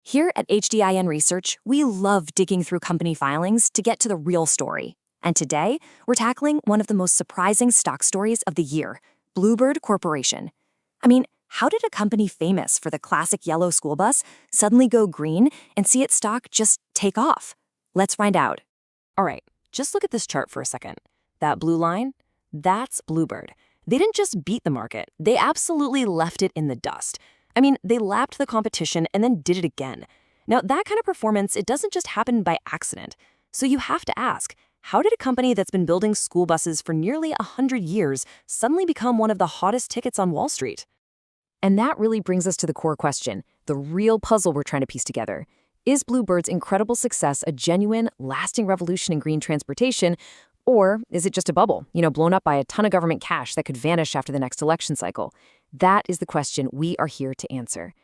Here at HDIN Research, we love digging through company filings to get to the real story. And today, we're tackling one of the most surprising stock stories of the year, Bluebird Corporation. I mean, how did a company famous for the classic yellow school bus suddenly go green and see its stock just take off? Let's find out. All right, just look at this chart for a second. That blue line, that's Bluebird. They didn't just beat the market, they absolutely left it in the dust. I mean, they lapped the competition and then did it again. Now, that kind of performance, it doesn't just happen by accident. So you have to ask, how did a company that's been building school buses for nearly 100 years suddenly become one of the hottest tickets on Wall Street? And that really brings us to the core question, the real puzzle we're trying to piece together. Is Bluebird's incredible success a genuine, lasting revolution in green transportation, or is it just a bubble, blown up by a ton of government cash that could vanish after the next election cycle? That is the question we are here to answer.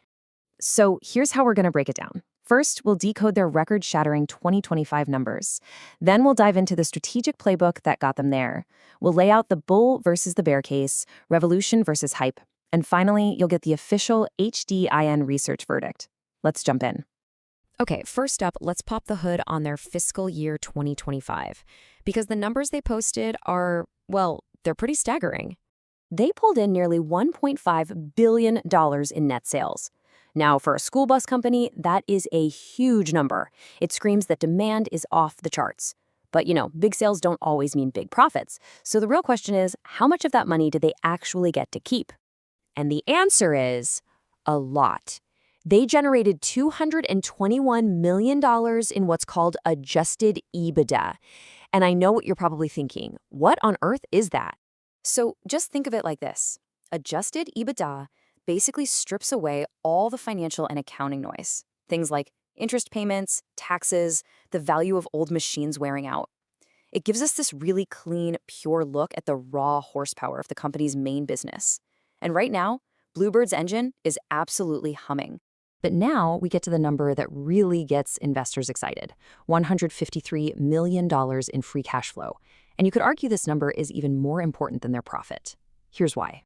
So here's how we're going to break it down. First, we'll decode their record-shattering 2025 numbers. Then we'll dive into the strategic playbook that got them there. We'll lay out the bull versus the bear case, revolution versus hype. And finally, you'll get the official HDIN Research verdict. Let's jump in. Okay, first up, let's pop the hood on their fiscal year 2025. Because the numbers they posted are, well, they're pretty staggering. They pulled in nearly $1.5 billion in net sales. Now, for a school bus company, that is a huge number. It screams that demand is off the charts. But, big sales don't always mean big profits. So the real question is, how much of that money did they actually get to keep? And the answer is a lot. They generated $221 million in what's called adjusted EBITDA. And I know what you're probably thinking. What on earth is that? So just think of it like this. Adjusted EBITDA basically strips away all the financial and accounting noise. Things like interest payments, taxes, the value of old machines wearing out. It gives us this really clean, pure look at the raw horsepower of the company's main business. And right now, Bluebird's engine is absolutely humming. But now we get to the number that really gets investors excited, $153 million in free cash flow. And you could argue this number is even more important than their profit. Here's why.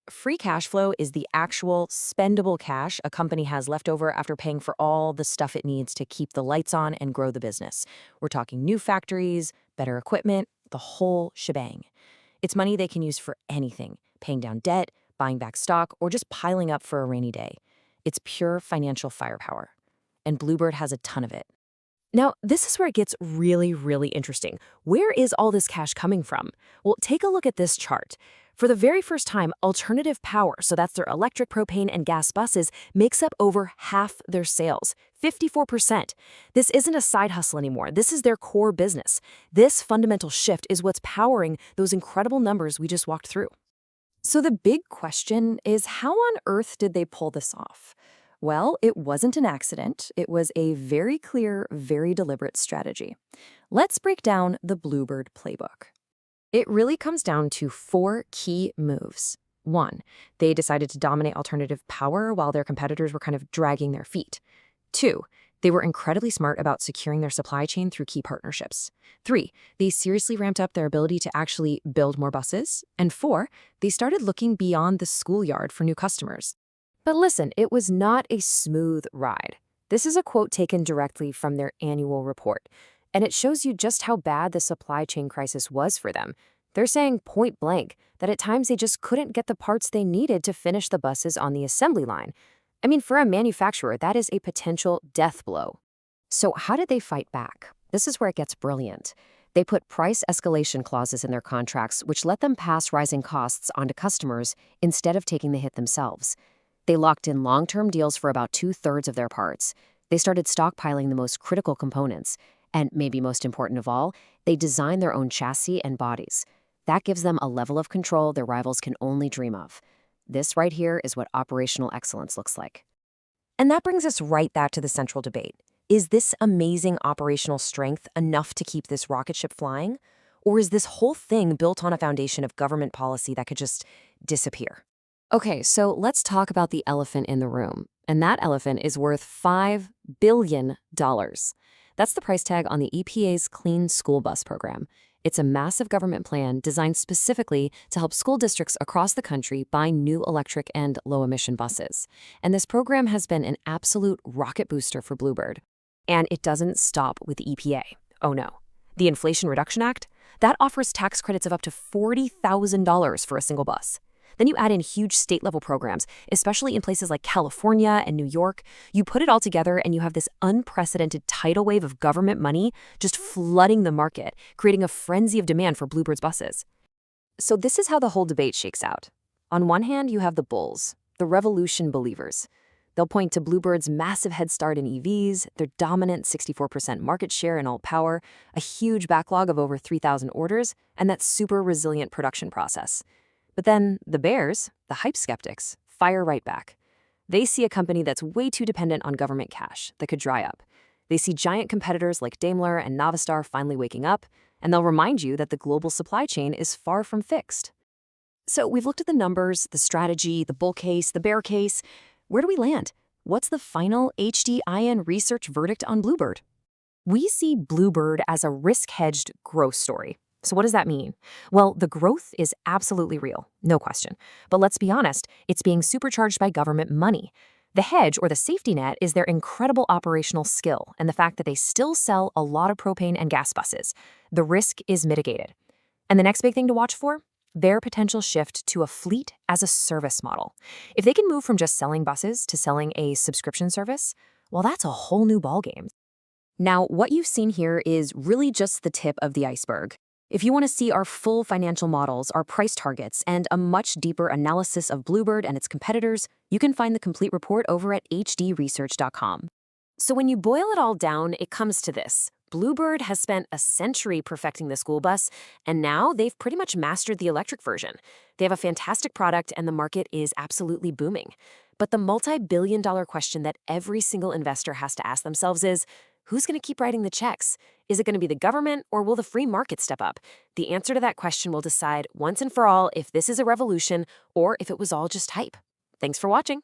Free cash flow is the actual spendable cash a company has left over after paying for all the stuff it needs to keep the lights on and grow the business. We're talking new factories, better equipment, the whole shebang. It's money they can use for anything, paying down debt, buying back stock, or just piling up for a rainy day. It's pure financial firepower. And Bluebird has a ton of it. Now, this is where it gets really, really interesting. Where is all this cash coming from? Well, take a look at this chart. For the very first time, alternative power, so that's their electric, propane, and gas buses, makes up over half their sales, 54%. This isn't a side hustle anymore. This is their core business. This fundamental shift is what's powering those incredible numbers we just walked through. So the big question is, how on earth did they pull this off? Well, it wasn't an accident. It was a very clear, very deliberate strategy. Let's break down the Bluebird playbook. It really comes down to 4 key moves. 1, they decided to dominate alternative power while their competitors were kind of dragging their feet. 2, they were incredibly smart about securing their supply chain through key partnerships. 3, they seriously ramped up their ability to actually build more buses. And 4, they started looking beyond the schoolyard for new customers. But listen, it was not a smooth ride. This is a quote taken directly from their annual report, and it shows you just how bad the supply chain crisis was for them. They're saying point blank that at times they just couldn't get the parts they needed to finish the buses on the assembly line. I mean, for a manufacturer, that is a potential death blow. So how did they fight back? This is where it gets brilliant. They put price escalation clauses in their contracts, which let them pass rising costs onto customers instead of taking the hit themselves. They locked in long-term deals for about 2/3 of their parts. They started stockpiling the most critical components. And maybe most important of all, they designed their own chassis and bodies. That gives them a level of control their rivals can only dream of. This right here is what operational excellence looks like. And that brings us right back to the central debate. Is this amazing operational strength enough to keep this rocket ship flying? Or is this whole thing built on a foundation of government policy that could just disappear? Okay, so let's talk about the elephant in the room. And that elephant is worth $5 billion. That's the price tag on the EPA's Clean School Bus program. It's a massive government plan designed specifically to help school districts across the country buy new electric and low-emission buses. And this program has been an absolute rocket booster for Bluebird. And it doesn't stop with the EPA. Oh no. The Inflation Reduction Act? That offers tax credits of up to $40,000 for a single bus. Then you add in huge state-level programs, especially in places like California and New York. You put it all together and you have this unprecedented tidal wave of government money just flooding the market, creating a frenzy of demand for Bluebird's buses. So this is how the whole debate shakes out. On one hand, you have the bulls, the revolution believers. They'll point to Bluebird's massive head start in EVs, their dominant 64% market share in alt power, a huge backlog of over 3,000 orders, and that super resilient production process. But then the bears, the hype skeptics, fire right back. They see a company that's way too dependent on government cash that could dry up. They see giant competitors like Daimler and Navistar finally waking up, and they'll remind you that the global supply chain is far from fixed. So we've looked at the numbers, the strategy, the bull case, the bear case. Where do we land? What's the final HDIN Research verdict on Bluebird? We see Bluebird as a risk-hedged growth story. So what does that mean? Well, the growth is absolutely real, no question. But let's be honest, it's being supercharged by government money. The hedge, or the safety net, is their incredible operational skill and the fact that they still sell a lot of propane and gas buses. The risk is mitigated. And the next big thing to watch for? Their potential shift to a fleet as a service model. If they can move from just selling buses to selling a subscription service, well, that's a whole new ballgame. Now, what you've seen here is really just the tip of the iceberg. If you want to see our full financial models, our price targets, and a much deeper analysis of Bluebird and its competitors, you can find the complete report over at hdresearch.com. So when you boil it all down, it comes to this. Bluebird has spent a century perfecting the school bus, and now they've pretty much mastered the electric version. They have a fantastic product, and the market is absolutely booming. But the multi-billion-dollar question that every single investor has to ask themselves is, who's going to keep writing the checks? Is it going to be the government, or will the free market step up? The answer to that question will decide once and for all if this is a revolution or if it was all just hype. Thanks for watching.